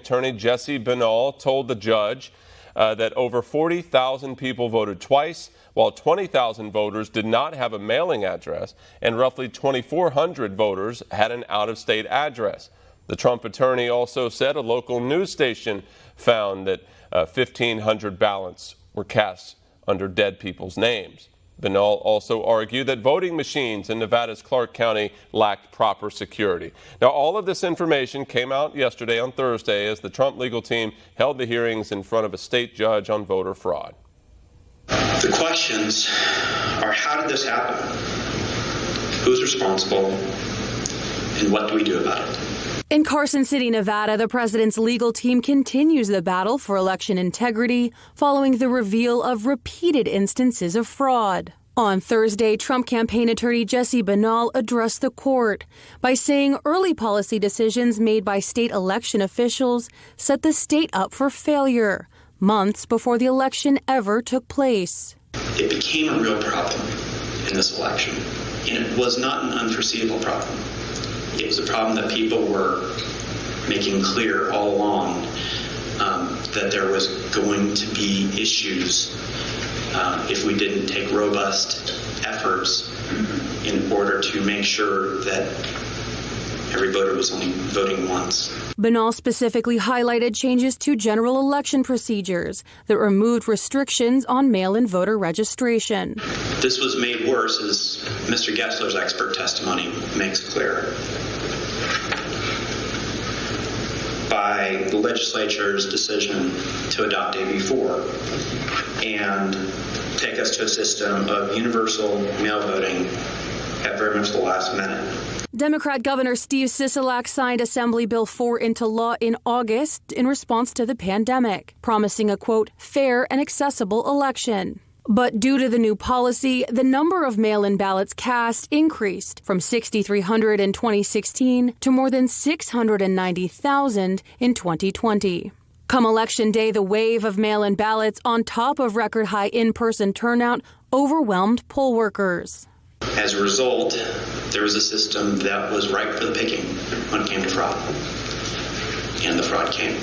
attorney Jesse Binnall told the judge that over 40,000 people voted twice, while 20,000 voters did not have a mailing address, and roughly 2,400 voters had an out-of-state address. The Trump attorney also said a local news station found that 1,500 ballots were cast under dead people's names. Binnall also argued that voting machines in Nevada's Clark County lacked proper security. Now, all of this information came out yesterday on Thursday as the Trump legal team held the hearings in front of a state judge on voter fraud. The questions are, how did this happen? Who's responsible? And what do we do about it? In Carson City, Nevada, the president's legal team continues the battle for election integrity following the reveal of repeated instances of fraud. On Thursday, Trump campaign attorney Jesse Binnall addressed the court by saying early policy decisions made by state election officials set the state up for failure months before the election ever took place. It became a real problem in this election, and it was not an unforeseeable problem. It was a problem that people were making clear all along, that there was going to be issues if we didn't take robust efforts in order to make sure that every voter was only voting once. Binnall specifically highlighted changes to general election procedures that removed restrictions on mail-in voter registration. This was made worse, as Mr. Gessler's expert testimony makes clear, by the legislature's decision to adopt AB 4 and take us to a system of universal mail voting at very much the last minute. Democrat Governor Steve Sisolak signed Assembly Bill 4 into law in August in response to the pandemic, promising a, quote, fair and accessible election. But due to the new policy, the number of mail-in ballots cast increased from 6,300 in 2016 to more than 690,000 in 2020. Come Election Day, the wave of mail-in ballots on top of record-high in-person turnout overwhelmed poll workers. As a result, there was a system that was ripe for the picking when it came to fraud. And the fraud came.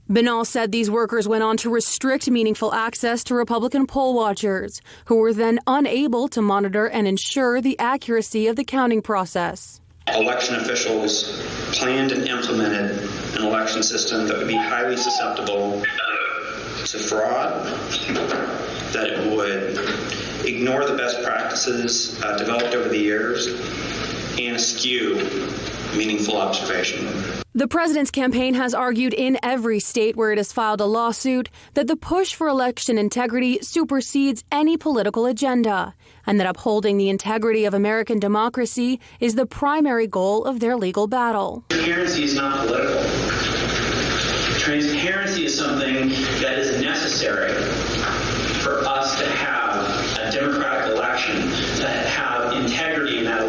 Binnall said these workers went on to restrict meaningful access to Republican poll watchers, who were then unable to monitor and ensure the accuracy of the counting process. Election officials planned and implemented an election system that would be highly susceptible to fraud, that it would ignore the best practices developed over the years, and eschew meaningful observation. The president's campaign has argued in every state where it has filed a lawsuit that the push for election integrity supersedes any political agenda, and that upholding the integrity of American democracy is the primary goal of their legal battle. Transparency is not political. Transparency is something that is necessary for us to have a democratic election, to have integrity in that